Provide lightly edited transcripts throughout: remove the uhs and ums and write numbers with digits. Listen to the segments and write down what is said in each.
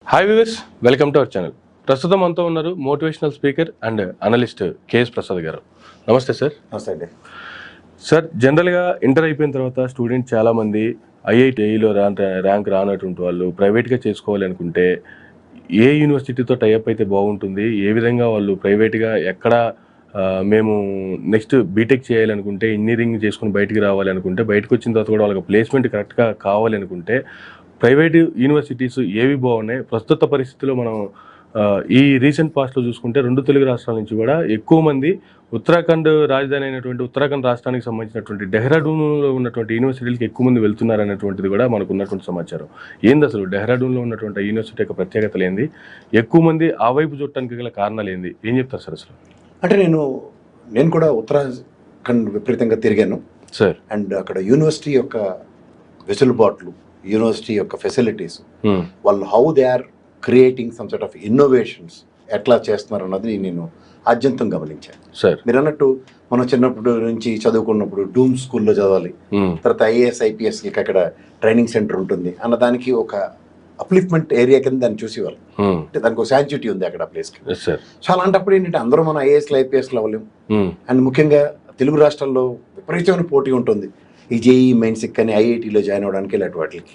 Hi viewers, welcome to our channel. ప్రస్తుతం మనతో ఉన్నారు motivational speaker and analyst KS Prasad గారు. నమస్తే సార్. నమస్తే అండి. సార్, జనరల్గా ఇంటర్ అయిపోయిన తర్వాత స్టూడెంట్ చాలామంది ఐఐటిలో ర్యాంక్ రానటువంటి వాళ్ళు ప్రైవేట్గా చేసుకోవాలి అనుకుంటే ఏ యూనివర్సిటీతో టైఅప్ అయితే బాగుంటుంది, ఏ విధంగా వాళ్ళు ప్రైవేట్గా ఎక్కడ మేము నెక్స్ట్ బీటెక్ చేయాలనుకుంటే, ఇంజనీరింగ్ చేసుకుని బయటికి రావాలి అనుకుంటే, బయటకు వచ్చిన తర్వాత కూడా వాళ్ళకి ప్లేస్మెంట్ కరెక్ట్గా కావాలి అనుకుంటే ప్రైవేట్ యూనివర్సిటీస్ ఏవి బాగున్నాయి? ప్రస్తుత పరిస్థితిలో మనం ఈ రీసెంట్ పాస్ట్లో చూసుకుంటే 2 తెలుగు రాష్ట్రాల నుంచి కూడా ఎక్కువ మంది ఉత్తరాఖండ్ రాజధాని అయినటువంటి ఉత్తరాఖండ్ రాష్ట్రానికి సంబంధించినటువంటి డెహ్రాడూన్లో ఉన్నటువంటి యూనివర్సిటీలకు ఎక్కువ మంది వెళ్తున్నారు అనేటువంటిది కూడా మనకు ఉన్నటువంటి సమాచారం. ఏంది అసలు డెహ్రాడూన్లో ఉన్నటువంటి యూనివర్సిటీ యొక్క ప్రత్యేకతలు ఏంది? ఎక్కువ మంది ఆ వైపు చూడటానికి గల కారణాలు ఏంది? ఏం చెప్తారు సార్ అసలు? అంటే నేను కూడా ఉత్తరాఖండ్ విపరీతంగా తిరిగాను సార్. అండ్ అక్కడ యూనివర్సిటీ యొక్క వెసులుబాట్లు, యూనివర్సిటీ యొక్క ఫెసిలిటీస్, వాళ్ళు how they are creating some sort of innovations ఎట్లా చేస్తున్నారు అన్నది నేను ఆద్యంతం గమనించాను. సార్, మీరు అన్నట్టు మనం చిన్నప్పుడు నుంచి చదువుకున్నప్పుడు డూమ్ స్కూల్లో చదవాలి, తర్వాత ఐఏఎస్ ఐపీఎస్కి అక్కడ ట్రైనింగ్ సెంటర్ ఉంటుంది అన్నదానికి ఒక అప్లిఫ్ట్మెంట్ ఏరియా కింద దాన్ని చూసేవాళ్ళు. అంటే దానికి ఒక శాంచుటీ ఉంది అక్కడ ప్లేస్కి. సో అలాంటప్పుడు ఏంటంటే అందరూ మనం ఐఏఎస్లు ఐపీఎస్లు అవ్వలేము. అండ్ ముఖ్యంగా తెలుగు రాష్ట్రాల్లో విపరీతమైన పోటీ ఉంటుంది ఈ జేఈ మెయిన్స్కి కానీ ఐఐటీలో జాయిన్ అవ్వడానికి ఇలాంటి వాటికి.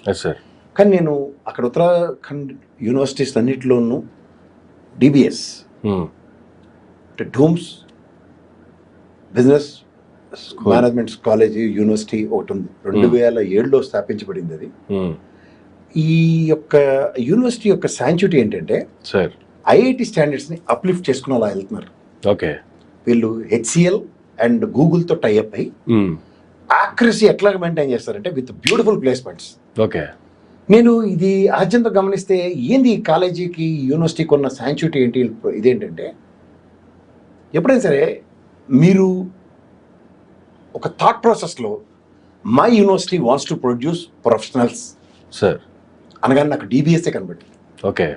కానీ నేను అక్కడ ఉత్తరాఖండ్ యూనివర్సిటీస్ అన్నింటిలోనూ డిబిఎస్ అంటే dooms business management college university ఒకటి ఉంది. 2007లో స్థాపించబడింది అది. ఈ యొక్క యూనివర్సిటీ యొక్క శాంచుటీ ఏంటంటే ఐఐటి స్టాండర్డ్స్ని అప్లిఫ్ట్ చేసుకుని అలా వెళ్తున్నారు. ఓకే, వీళ్ళు హెచ్సిఎల్ అండ్ గూగుల్తో టైఅప్ అయ్యి యాక్యురసీ ఎట్లా మెయింటైన్ చేస్తారంటే విత్ బ్యూటిఫుల్ ప్లేస్మెంట్స్. ఓకే, నేను ఇది ఆద్యంతో గమనిస్తే ఏంది ఈ కాలేజీకి యూనివర్సిటీకి ఉన్న శాంచుటీ ఏంటి ఇదేంటంటే, ఎప్పుడైనా సరే మీరు ఒక థాట్ ప్రాసెస్లో my university wants to produce professionals sir అనగానే నాకు డిబిఎస్ఏ కనబడింది. ఓకే,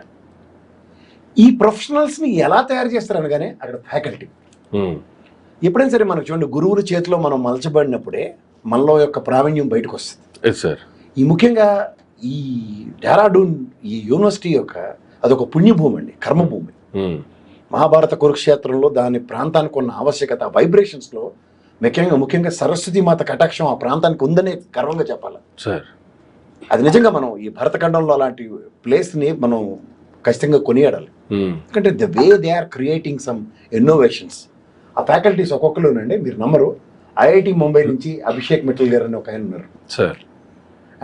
ఈ ప్రొఫెషనల్స్ని ఎలా తయారు చేస్తారు అనగానే అక్కడ ఫ్యాకల్టీ. ఎప్పుడైనా సరే మనకు చూడండి, గురువుల చేతిలో మనం మలచబడినప్పుడే మనలో యొక్క ప్రావీణ్యం బయటకు వస్తుంది. సార్, ఈ ముఖ్యంగా ఈ డెహ్రాడూన్ ఈ యూనివర్సిటీ యొక్క అదొక పుణ్యభూమి అండి, కర్మభూమి. మహాభారత కురుక్షేత్రంలో దాని ప్రాంతానికి ఉన్న ఆవశ్యకత, వైబ్రేషన్స్లో ముఖ్యంగా సరస్వతి మాత కటాక్షం ఆ ప్రాంతానికి ఉందనే గర్వంగా చెప్పాలి సార్. అది నిజంగా మనం ఈ భరతఖండంలో అలాంటి ప్లేస్ని మనం ఖచ్చితంగా కొనియాడాలి. ఎందుకంటే the way they are creating some innovations. ఆ ఫ్యాకల్టీస్ ఒక్కొక్కరునండి, మీరు నమ్మరు, ఐఐటి ముంబై నుంచి అభిషేక్ మిట్టల్ గారు అని ఒక ఆయన ఉన్నారు సార్,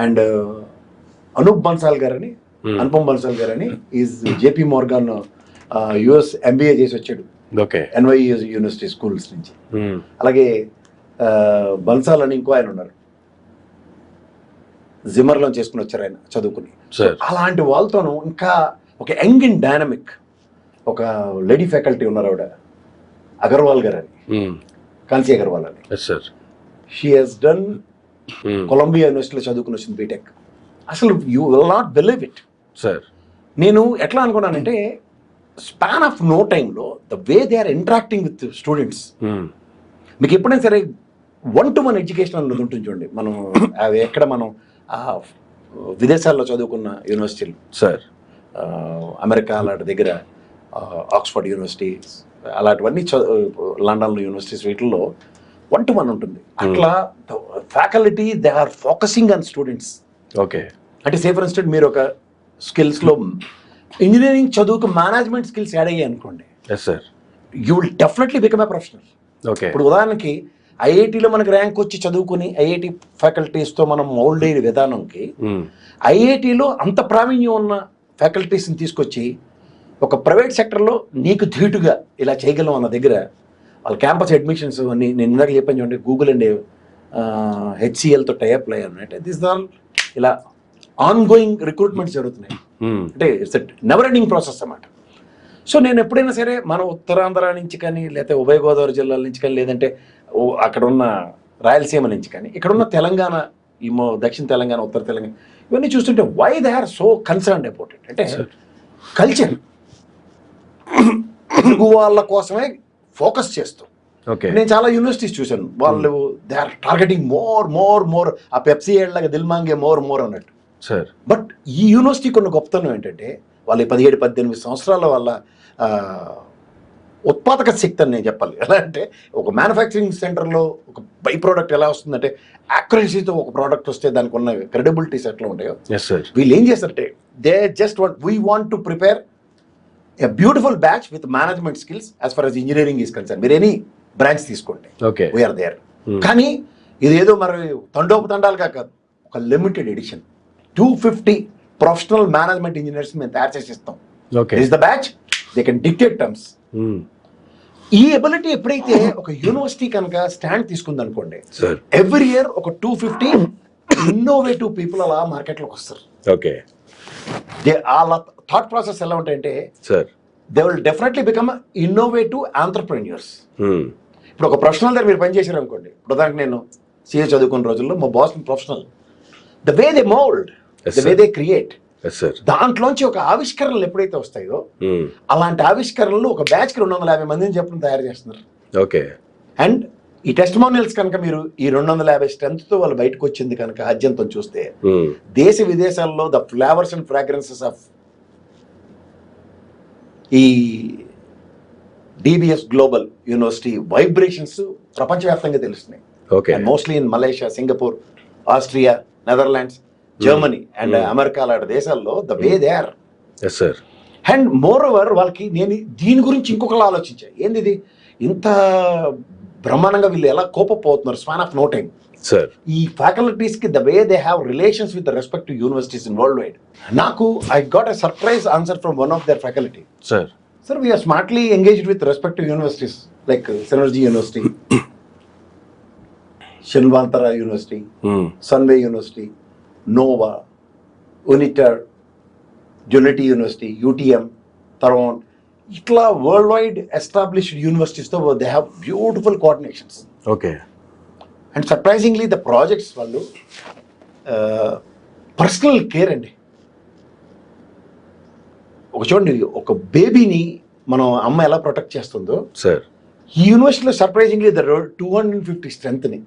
అండ్ అనూప్ బన్సాల్ గారని, అనుపమ్ బన్సాల్ గారని is JP Morgan US MBA చేసి వచ్చాడు ఎన్వైయు యూనివర్సిటీ స్కూల్స్ నుంచి. అలాగే బన్సాల్ అని ఇంకో ఆయన ఉన్నారు, జిమ్మర్లో చేసుకుని వచ్చారు ఆయన చదువుకుని. అలాంటి వాళ్ళతోనూ ఇంకా ఒక యంగ్ అండ్ డైనమిక్ ఒక లేడీ ఫ్యాకల్టీ ఉన్నారు, ఆవిడ అగర్వాల్ గారు అని, కాంతి అగర్వాల్ అని. షీ హెస్ డన్ కొలంబియా యూనివర్సిటీలో చదువుకుని వచ్చింది బీటెక్. అసలు you will not believe it sir. నేను ఎట్లా అనుకున్నానంటే స్పాన్ ఆఫ్ నో టైంలో the way they are interacting with students. మీకు ఎప్పుడైనా సరే 1-to-1 ఎడ్యుకేషన్ అన్నది ఉంటుంది చూడండి. మనం అవి ఎక్కడ మనం విదేశాల్లో చదువుకున్న యూనివర్సిటీలు సార్, అమెరికా అలాంటి దగ్గర ఆక్స్ఫర్డ్ యూనివర్సిటీ అలాంటివన్నీ లండన్లో యూనివర్సిటీస్ వీటిల్లో 1-to-1 ఉంటుంది. అట్లా faculty they are focusing on students. Okay, అంటే సే ఫర్ ఇన్స్టెంట్ మీరు ఒక స్కిల్స్లో ఇంజనీరింగ్ చదువుకు మేనేజ్మెంట్ స్కిల్స్ యాడ్ అయ్యాయి అనుకోండి, you will definitely become a professional. Okay, ఇప్పుడు ఉదాహరణకి ఐఐటీలో మనకి ర్యాంక్ వచ్చి చదువుకుని ఐఐటి ఫ్యాకల్టీస్తో మనం మౌల్డ్ అయ్యే విధానంకి ఐఐటీలో అంత ప్రావీణ్యం ఉన్న ఫ్యాకల్టీస్ని తీసుకొచ్చి ఒక ప్రైవేట్ సెక్టర్లో నీకు ధీటుగా ఇలా చేయగలం అన్న దగ్గర వాళ్ళ క్యాంపస్ అడ్మిషన్స్ అన్ని నేను ఇందాక చెప్పాను చూడండి, గూగుల్ అండ్ హెచ్సిఎల్తో టైఅప్ అయ్యారు అంటే దిస్ ఆల్ ఇలా ఆన్ గోయింగ్ రిక్రూట్మెంట్స్ జరుగుతున్నాయి. అంటే ఇట్స్ నెవర్ ఎండింగ్ ప్రాసెస్ అన్నమాట. సో నేను ఎప్పుడైనా సరే మన ఉత్తరాంధ్ర నుంచి కానీ, లేకపోతే ఉభయ గోదావరి జిల్లాల నుంచి కానీ, లేదంటే అక్కడ ఉన్న రాయలసీమ నుంచి కానీ, ఇక్కడ ఉన్న తెలంగాణ, ఈ దక్షిణ తెలంగాణ, ఉత్తర తెలంగాణ, ఇవన్నీ చూస్తుంటే why they are so concerned about it అంటే కల్చర్ తెలుగు వాళ్ళ కోసమే ఫోకస్ చేస్తాం. నేను చాలా యూనివర్సిటీస్ చూశాను, వాళ్ళు దే ఆర్ టార్గెటింగ్ మోర్ ఆ పెప్సీ లాగా దిల్ మాంగే మోర్ అన్నట్టు. బట్ ఈ యూనివర్సిటీ కొన్ని గొప్పతనం ఏంటంటే వాళ్ళ 17-18 సంవత్సరాల వాళ్ళ ఉత్పాదక శక్తి అని నేను చెప్పాలి. ఎలా అంటే ఒక మ్యానుఫ్యాక్చరింగ్ సెంటర్లో ఒక బై ప్రోడక్ట్ ఎలా వస్తుందంటే యాక్యురసీతో ఒక ప్రోడక్ట్ వస్తే దానికి ఉన్న క్రెడిబిలిటీస్ ఎట్లా ఉంటాయో వీళ్ళు ఏం చేస్తారంటే they just we want to prepare a beautiful batch with management skills as for as engineering is concern. మీరు ఎనీ బ్రాంచ్ తీసుకోండి, వీఆర్ దేర్. కానీ ఇదేదో మరి తండోపతండాలుగా కాదు, ఒక limited edition 250 professional management engineers మేము తయారు చేసి ఇస్తాం. Is the batch, they can dictate terms. ఈ ఎబిలిటీ ఎప్పుడైతే ఒక యూనివర్సిటీ కనుక స్టాండ్ తీసుకుంది అనుకోండి, ఎవ్రీ ఇయర్ ఒక 250 ఇన్నోవేటివ్ పీపుల్ అలా మార్కెట్లోకి వస్తారు. వాళ్ళ థాట్ ప్రాసెస్ ఎలా ఉంటాయంటే they will definitely become innovative entrepreneurs. ఇప్పుడు ఒక ప్రొఫెషనల్ దగ్గర మీరు పనిచేసారు అనుకోండి, ఉదాహరణకు నేను సిఏ చదువుకున్న రోజుల్లో మా boss professional, the way they mould, the way they create, దాంట్లోంచి ఒక ఆవిష్కరణలు ఎప్పుడైతే వస్తాయో అలాంటి ఆవిష్కరణలు ఒక బ్యాచ్ కి 250 మందిని చెప్పడం తయారు చేస్తున్నారు. అండ్ ఈ టెస్టిమోనియల్స్ కనుక మీరు ఈ 250 స్ట్రెంత్ తో వాళ్ళు బయటకు వచ్చింది కనుక అద్యంతం చూస్తే దేశ విదేశాల్లో the flavours and fragrances of ఈ డిబిఎస్ గ్లోబల్ యూనివర్సిటీ వైబ్రేషన్స్ ప్రపంచవ్యాప్తంగా తెలుస్తున్నాయి. Mostly in Malaysia, Singapore, Austria, Netherlands, Germany and America లాంటి దేశాల్లో the way they are. And moreover వాళ్ళకి నేను దీని గురించి ఇంకొకలా ఆలోచించా, ఏంది ఇది ఇంత బ్రహ్మాండంగా వీళ్ళు ఎలా కోపపోతున్నారు స్పాన్ ఆఫ్ నో టైం. ఈ ఫ్యాకల్టీస్ కి the way they have relations with respect to universities in world wide. నాకు I got a surprise answer from one of their faculty. Sir, we are smartly engaged with respect to universities like Synergy University, Shinvantara University, Sunway University, Nova, Unitar, Unity University, UTM, Taron. Itla worldwide established universities, though they have beautiful coordinations. And surprisingly, the projects vallu personal care and ఒక చూడండి, ఒక బేబీని మనం అమ్మ ఎలా protect చేస్తుందో ఈ యూనివర్సిటీలో సర్ప్రైజింగ్లీ ద 250 స్ట్రెంత్ని.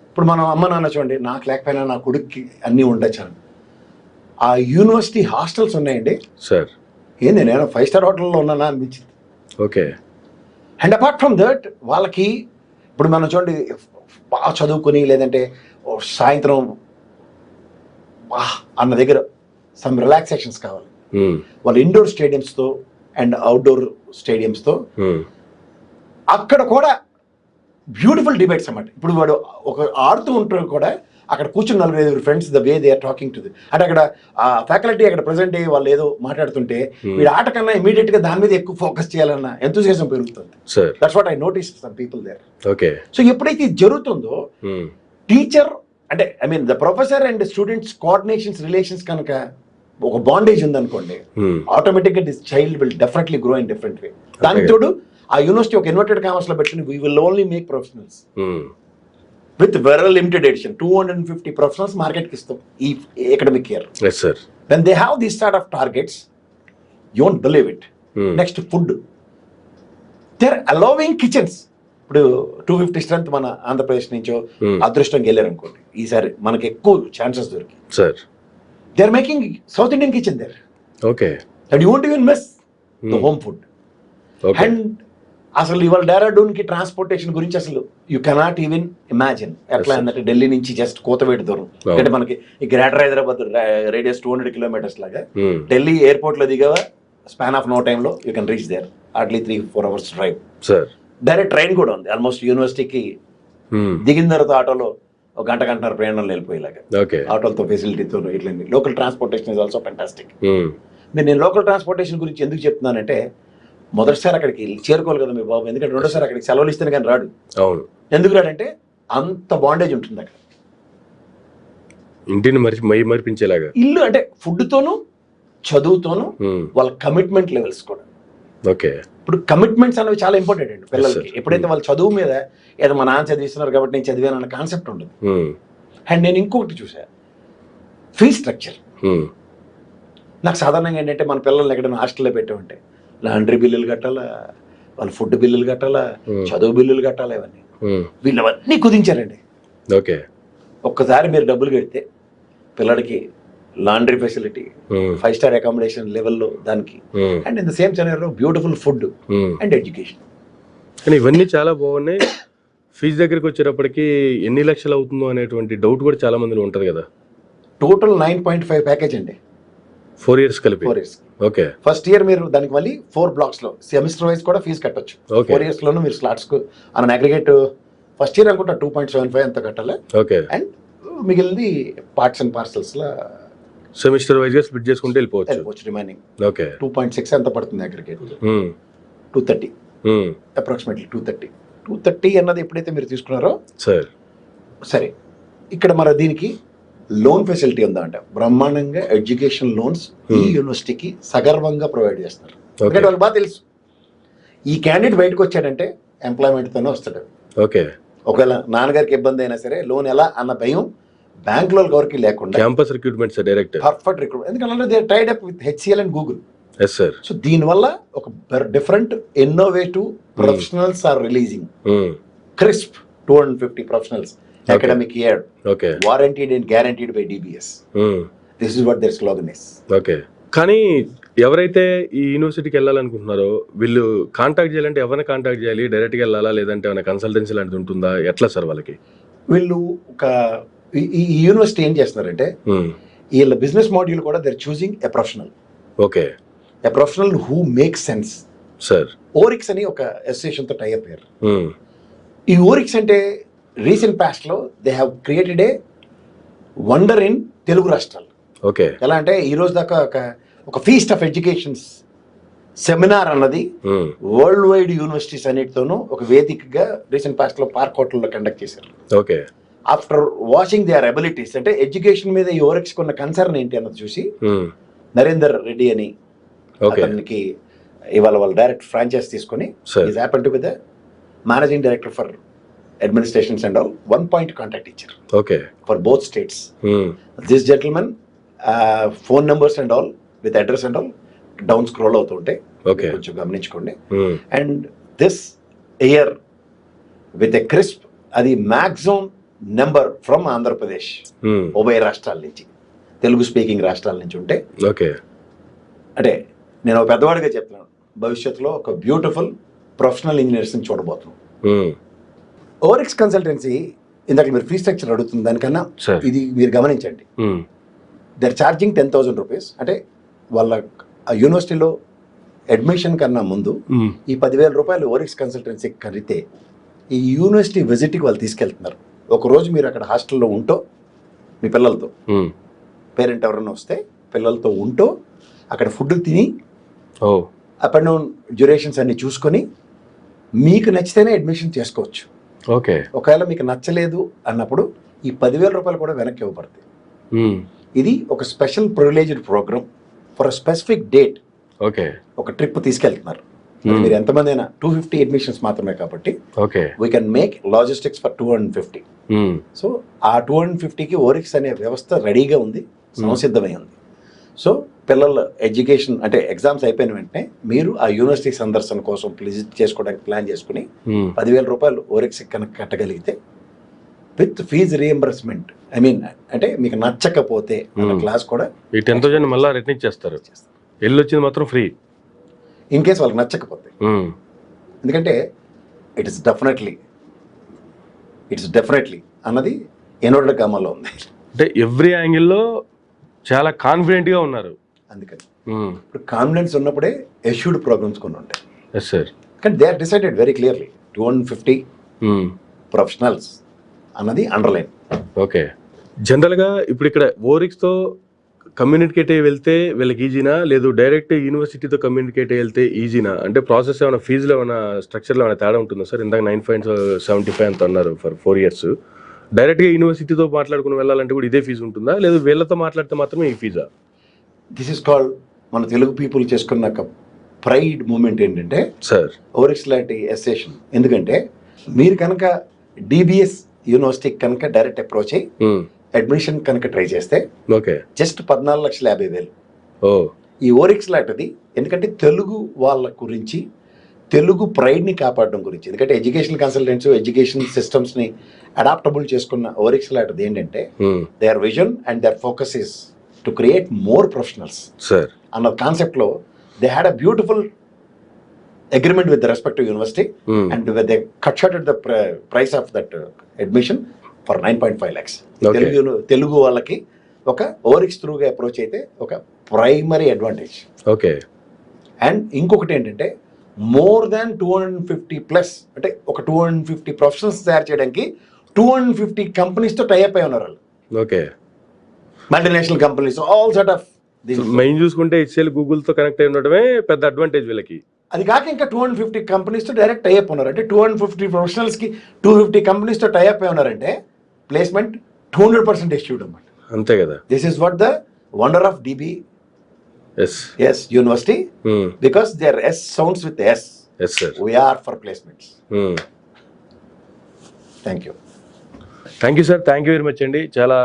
ఇప్పుడు మనం అమ్మ నాన్న చూడండి, నాకు లేకపోయినా నా కొడుక్కి అన్నీ ఉండొచ్చు. ఆ యూనివర్సిటీ హాస్టల్స్ ఉన్నాయండి ఏంది, నేను 5 స్టార్ హోటల్లో ఉన్నానా అనిపించింది. అండ్ అపార్ట్ ఫ్రమ్ దట్ వాళ్ళకి ఇప్పుడు మనం చూడండి బాగా చదువుకొని లేదంటే సాయంత్రం అన్న దగ్గర సమ్ రిలాక్సేషన్స్ కావాలి, వాళ్ళ ఇండోర్ స్టేడియంస్తో అండ్ అవుట్డోర్ స్టేడియంస్తో అక్కడ కూడా బ్యూటిఫుల్ డిబేట్స్ అన్నమాట. ఇప్పుడు వాడు ఒక ఆడుతూ ఉంటాడు కూడా అక్కడ కూర్చుని 4-5 friends the way they are talking to the, అంటే అక్కడ ఫ్యాకల్టీ అక్కడ ప్రెసెంట్ అయ్యి వాళ్ళు ఏదో మాట్లాడుతుంటే వీడు ఆట కన్నా ఇమీడియట్ గా దాని మీద ఎక్కువ ఫోకస్ చేయాలన్న ఎంతూసియాజం పెరుగుతుంది. That's what I notice some people there. So ఎప్పుడైతే ఇది జరుగుతుందో టీచర్ అంటే I mean the professor and students coordinations relations కనుక ఒక బాండేజ్ ఉందనుకోండి, ఆటోమేటిక్ గా this child will definitely grow in different way. దానికి తోడు ఆ యూనివర్సిటీ ఒక ఇన్వర్టెడ్ కామర్స్ లో పెట్టుకుని we will only make professionals with very limited edition 250 professionals market కి ఇస్తాం ఈ academic year. When they have this sort of targets you won't believe it. Next food, they are allowing kitchens. ఇప్పుడు 250 strength మన ఆంధ్రప్రదేశ్ నుంచో అదృష్టంగా వెళ్ళారు అనుకోండి, ఈసారి మనకి ఎక్కువ ఛాన్సెస్ దొరికి they are making South Indian kitchen there. And you won't even miss the home food. And అసలు ఇవాళ డెహ్రాడూన్ కి ట్రాన్స్పోర్టేషన్ గురించి అసలు యూ కెనాట్ ఈవెన్ ఇమాజిన్. ఎట్లా అంటే ఢిల్లీ నుంచి జస్ట్ కోతవేటు దూరం, అంటే మనకి ఈ గ్రేటర్ హైదరాబాద్ రేడియస్ 200 kilometers లాగా ఢిల్లీ ఎయిర్పోర్ట్ లో దిగవా స్పాన్ ఆఫ్ నో టైమ్ లో you can reach there, hardly 3-4 hours drive. Direct train కూడా ఉంది ఆల్మోస్ట్ యూనివర్సిటీకి దిగిన తర్వాత ఆటోలో ఒక గంటన్నర ప్రయాణంలో వెళ్ళిపోయేలాగా ఆటోలతో ఫెసిలిటీతో ఇట్లా. Local transportation is also fantastic. నేను లోకల్ ట్రాన్స్పోర్టేషన్ గురించి ఎందుకు చెప్తున్నానంటే మొదటిసారి అక్కడికి చేరుకోవాలి కదా మీ బాబు, ఎందుకంటే రెండోసారి అక్కడికి సెలవులు ఇస్తేనే కానీ రాడు. ఎందుకు రాడంటే అంత బాండేజ్ ఉంటుంది అక్కడ, ఇంటిని మరిపించేలాగా. ఇల్లు అంటే ఫుడ్ తోను చదువుతోను వాళ్ళ కమిట్మెంట్ లెవెల్స్ కూడా. ఇప్పుడు కమిట్మెంట్స్ అనేవి చాలా ఇంపార్టెంట్ అండి పిల్లలకి. ఎప్పుడైతే వాళ్ళ చదువు మీద ఏదో మా నాన్న చదివిస్తున్నారు కాబట్టి నేను చదివాను అన్న కాన్సెప్ట్ ఉండదు. అండ్ నేను ఇంకొకటి చూసా, ఫీ స్ట్రక్చర్. నాకు సాధారణంగా ఏంటంటే మన పిల్లల్ని ఎక్కడైనా హాస్టల్లో పెట్టామంటే లాండ్రీ బిల్లులు కట్టాలా, వాళ్ళ ఫుడ్ బిల్లులు కట్టాలా, చదువు బిల్లులు కట్టాలా, ఇవన్నీ వీళ్ళవన్నీ కుదించారండి. ఒక్కసారి మీరు డబ్బులు కడితే పిల్లడికి లాండ్రీ ఫెసిలిటీ, 5-star అకామిడేషన్ లెవెల్లో దానికి, అండ్ ఇన్ ద సేమ్ సెనరీలో బ్యూటిఫుల్ ఫుడ్ అండ్ ఎడ్యుకేషన్. కానీ ఇవన్నీ చాలా బాగున్నాయి. ఫీజు దగ్గరికి వచ్చేటప్పటికి ఎన్ని లక్షలు అవుతుందో అనేటువంటి డౌట్ కూడా చాలా మందిలో ఉంటుంది కదా. టోటల్ 9.5 ప్యాకేజ్ అండి, 4 years కలిపి. 4 years. ఓకే. ఫస్ట్ ఇయర్ మీరు దానికి మళ్ళీ 4 blocks లో సెమిస్టర్ వైజ్ కూడా ఫీజు కట్టొచ్చు. Okay. 4 years లోనూ మీరు స్లాట్స్ కు అన్న అగ్రిగేట్ ఫస్ట్ ఇయర్ అనుకుంటా 2.75 అంత కట్టాలి, ఓకే. అండ్ మిగిలింది parts and parcels law semester wise గా స్ప్లిట్ చేసుకుంటే వెళ్ళిపోవచ్చు. Remaining okay. 2.6 ఎంత పడుతుంది అగ్రిగేట్, 230 అప్రాక్సిమేట్లీ 230 అన్నది ఎప్పుడైతే మీరు తీసుకున్నారో సార్. సరే, ఇక్కడ మన దీనికి లోన్ ఫెసిలిటీ ఉందా అంటే బ్రహ్మాండంగా ఎడ్యుకేషన్ లోన్స్ ఈ యూనివర్సిటీకి సగర్వంగా ప్రొవైడ్ చేస్తారు. ఎందుకంటే వాళ్ళకి బాగా తెలుసు ఈ క్యాండిడేట్ బయటకు వచ్చాడంటే ఎంప్లాయ్మెంట్తోనే వస్తాడు. ఓకే. ఒకవేళ నాన్నగారికి ఇబ్బంది అయినా సరే లోన్ ఎలా అన్న భయం బ్యాంకులో ఎవరికి లేకుండా campus recruitment sir, direct perfect recruitment. ఎందుకంటే they tied up with HCL and Google. Yes sir. So దీనివల్ల ఒక different innovative professionals are releasing. Crisp 250 professionals academic year, okay, warranted and guaranteed by DBS. This is what their slogan is. Okay. కానీ ఎవరైతే ఈ యూనివర్సిటీకి వెళ్ళాలనుకుంటున్నారో వీళ్ళు contact చేయాలంటే ఎవరిని contact చేయాలి? డైరెక్ట్గా వెళ్ళాలా, లేదంటే ఏమైనా కన్సల్టెన్సీ లాంటిది ఉంటుందా? ఎట్లా సార్ వాళ్ళకి? వీళ్ళు ఒక ఈ యూనివర్సిటీ ఏం చేస్తున్నారంటే వీళ్ళ బిజినెస్ మాడ్యూల్ కూడా they're choosing a professional. Okay. A professional who makes sense. Sir. Orix అని ఒక అసోసియేషన్ తో టైఅప్ అయ్యారు. ఈ ఓరిక్స్ అంటే రీసెంట్ పాస్ట్ లో they have created a wonder in Telugu రాష్ట్రాలు. ఓకే. ఎలా అంటే ఈ రోజు దాకా ఒక ఫీస్ట్ ఆఫ్ ఎడ్యుకేషన్స్ సెమినార్ అన్నది వరల్డ్ వైడ్ యూనివర్సిటీస్ అన్నిటితోనూ ఒక వేదికగా రీసెంట్ పాస్ట్ లో పార్క్ హోటల్లో కండక్ట్ చేశారు. Okay. After watching their abilities, అంటే ఎడ్యుకేషన్ మీద ఈ ఓరిక్స్ కొన్న కన్సర్న్ ఏంటి అన్నది చూసి నరేందర్ రెడ్డి అని అతనికి ఇవాళ వాళ్ళు డైరెక్ట్ ఫ్రాంచైజ్ తీసుకొని is happen to be the managing director for administrations and all, 1 point contact ఇచ్చారు. Okay. for both states. This gentleman phone numbers and all with address and all down scroll అవుతుంటే కొంచెం గమనించుకోండి. And this year with a crisp అది maximum number from Andhra Pradesh, ఉభయ రాష్ట్రాల నుంచి, Telugu speaking రాష్ట్రాల నుంచి ఉంటే, ఓకే, అంటే నేను ఒక పెద్దవాడిగా చెప్తున్నాను, భవిష్యత్తులో ఒక బ్యూటిఫుల్ ప్రొఫెషనల్ ఇంజనీర్స్ని చూడబోతున్నాం. ఓరిక్స్ కన్సల్టెన్సీ ఇందాక మీరు ఫీ స్ట్రక్చర్ అడుగుతుంది దానికన్నా ఇది మీరు గమనించండి. Their charging 10,000 rupees. అంటే వాళ్ళ యూనివర్సిటీలో అడ్మిషన్ కన్నా ముందు ఈ 10,000 రూపాయలు ఓరిక్స్ కన్సల్టెన్సీ కడితే ఈ యూనివర్సిటీ విజిట్కి వాళ్ళు తీసుకెళ్తున్నారు. ఒకరోజు మీరు అక్కడ హాస్టల్లో ఉంటూ మీ పిల్లలతో, పేరెంట్ ఎవరైనా వస్తే పిల్లలతో ఉంటూ అక్కడ ఫుడ్ తిని అప్ అండ్ డౌన్ డ్యూరేషన్స్ అన్ని చూసుకొని మీకు నచ్చితేనే అడ్మిషన్ చేసుకోవచ్చు. ఓకే. ఒకవేళ మీకు నచ్చలేదు అన్నప్పుడు ఈ 10,000 రూపాయలు కూడా వెనక్కి ఇవ్వబడతాయి. ఇది ఒక special privileged program for a specific date. Okay. ఒక ట్రిప్ తీసుకెళ్తున్నారు. మీరు ఎంతమంది అయినా 250 అడ్మిషన్స్ మాత్రమే కాబట్టి okay, we can make logistics for 250. So ఆ 250కి ఓరిక్స్ అనే వ్యవస్థ రెడీగా ఉంది, సంసిద్ధమై ఉంది. సో పిల్లల ఎడ్యుకేషన్ అంటే ఎగ్జామ్స్ అయిపోయిన వెంటనే మీరు ఆ యూనివర్సిటీ సందర్శన కోసం విజిట్ చేసుకోవడానికి ప్లాన్ చేసుకుని 10,000 రూపాయలు ఓరిక్స్ కనుక కట్టగలిగితే with fees reimbursement, I mean అంటే మీకు నచ్చకపోతే క్లాస్ కూడా ఈ 10,000 మళ్ళీ రిటర్న్ చేస్తారు. ఎల్లు వచ్చింది మాత్రం ఫ్రీ ఇన్ కేస్ వాళ్ళకి నచ్చకపోతే. ఎందుకంటే ఇట్ ఇస్ డెఫినెట్లీ అన్నది ఎనోడ గామాలో ఉంది. అంటే ఎవ్రీ యాంగిల్లో చాలా కాన్ఫిడెంట్గా ఉన్నారు. అందుకని ఇప్పుడు కాన్ఫిడెన్స్ ఉన్నప్పుడే ఎష్యూడ్ ప్రోగ్రామ్స్ కొన్ని ఉంటాయి. Yes sir. కానీ they are decided very clearly 250 professionals అన్నది అండర్లైన్. ఓకే. జనరల్గా ఇప్పుడు ఇక్కడ ఓరిక్స్తో కమ్యూనికేట్ అయ్యి వెళ్తే వీళ్ళకి ఈజీనా, లేదు డైరెక్ట్ యూనివర్సిటీతో కమ్యూనికేట్ అయ్యి వెళ్తే ఈజీనా? అంటే ప్రాసెస్ ఏమైనా ఫీజులో ఏమైనా స్ట్రక్చర్లో ఏమైనా తేడా ఉంటుందా సార్? ఇందాక 9.75 అంత అన్నారు ఫర్ 4 years. డైరెక్ట్గా యూనివర్సిటీతో మాట్లాడుకుని వెళ్ళాలంటే కూడా ఇదే ఫీజు ఉంటుందా, లేదు వీళ్ళతో మాట్లాడితే మాత్రమే ఈ ఫీజా? దిస్ ఇస్ కాల్డ్ మన తెలుగు పీపుల్ చేసుకున్న ప్రైడ్ మూమెంట్ ఏంటంటే సార్ ఓరిక్స్ లాంటి అసోసియేషన్. ఎందుకంటే మీరు కనుక డిబిఎస్ యూనివర్సిటీ కనుక డైరెక్ట్ అప్రోచ్ అయ్యి అడ్మిషన్ కనుక ట్రై చేస్తే ఓకే జస్ట్ 14,50,000. ఈ ఓరిక్స్ లాంటిది ఎందుకంటే తెలుగు వాళ్ళ గురించి, తెలుగు ప్రైడ్ని కాపాడడం గురించి, ఎందుకంటే ఎడ్యుకేషన్ కన్సల్టెంట్స్ ఎడ్యుకేషన్ సిస్టమ్స్ని అడాప్టబుల్ చేసుకున్న ఓరిక్స్ లాంటిది ఏంటంటే their vision and their focus is to create more professionals sir. అన్న కాన్సెప్ట్లో they had a beautiful agreement with the respective university and they cut shorted the price of that admission for 9.5 lakhs. Okay. Telugu వాళ్ళకి ఒక oryx త్రూగా approach అయితే ఒక primary advantage. Okay. And ఇంకొకటి ఏంటంటే more than 250+ అంటే ఒక 250 ప్రొఫెషనల్స్ తయారు చేయడానికి 250 కంపెనీస్తో టైఅప్ అయి ఉన్నారు వాళ్ళు. Okay. Multinational companies all sort of. Main చూసుకుంటే HCL గూగుల్తో కనెక్ట్ అయి ఉండడమే పెద్ద అడ్వాంటేజ్ వీళ్ళకి. అది కాక ఇంకా 250 కంపెనీస్తో డైరెక్ట్ టైఅప్ ఉన్నారు. అంటే 250 ప్రొఫెషనల్స్కి 250 కంపెనీస్తో టైఅప్ అయి ఉన్నారంటే ప్లేస్మెంట్ 200% ఇష్యూడ్ అన్నమాట. అంతే కదా. This is what the wonder of DB S university, because there S sounds with S. Yes sir. We are for placements. Thank you. Thank you sir. Thank you very much అండి. చాలా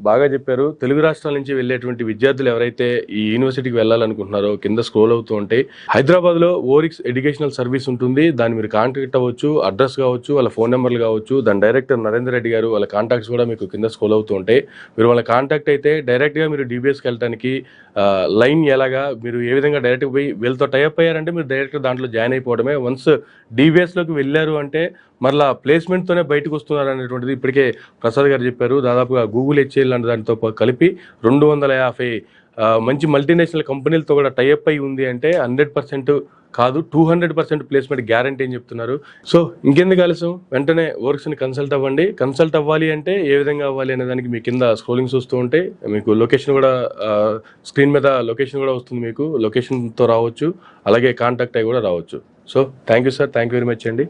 బాగా చెప్పారు. తెలుగు రాష్ట్రాల నుంచి వెళ్ళేటువంటి విద్యార్థులు ఎవరైతే ఈ యూనివర్సిటీకి వెళ్ళాలనుకుంటున్నారో కింద స్క్రోల్ అవుతూ ఉంటే హైదరాబాద్లో ఓరిక్స్ ఎడ్యుకేషనల్ సర్వీస్ ఉంటుంది. దాన్ని మీరు కాంటాక్ట్ అవ్వచ్చు. అడ్రస్ కావచ్చు, వాళ్ళ ఫోన్ నెంబర్లు కావచ్చు. దాని డైరెక్టర్ నరేందర్ రెడ్డి గారు, వాళ్ళ కాంటాక్ట్స్ కూడా మీకు కింద స్క్రోల్ అవుతూ ఉంటాయి. మీరు వాళ్ళ కాంటాక్ట్ అయితే డైరెక్ట్గా మీరు DBSకి వెళ్ళడానికి లైన్ ఎలాగా మీరు ఏ విధంగా డైరెక్ట్గా పోయి వీళ్ళతో టైఅప్ అయ్యారంటే మీరు డైరెక్ట్గా దాంట్లో జాయిన్ అయిపోవడమే. వన్స్ DBSలోకి వెళ్ళారు అంటే మరలా ప్లేస్మెంట్తోనే బయటకు వస్తున్నారు అనేటువంటిది ఇప్పటికే ప్రసాద్ గారు చెప్పారు. దాదాపుగా గూగుల్, HCL లాంటి దానితో కలిపి 250 మంచి మల్టీనేషనల్ కంపెనీలతో కూడా టైఅప్ అయి ఉంది అంటే 100% కాదు 200% ప్లేస్మెంట్ గ్యారంటీ అని చెప్తున్నారు. సో ఇంకెందుకు ఆలస్యం, వెంటనే ఓరిక్స్ని కన్సల్ట్ అవ్వండి. కన్సల్ట్ అవ్వాలి అంటే ఏ విధంగా అవ్వాలి అనే దానికి మీ కింద స్క్రోలింగ్ చూస్తూ ఉంటే మీకు లొకేషన్ కూడా స్క్రీన్ మీద లొకేషన్ కూడా వస్తుంది. మీకు లొకేషన్తో రావచ్చు, అలాగే కాంటాక్ట్ అయ్యి కూడా రావచ్చు. So thank you sir. Thank you very much అండి.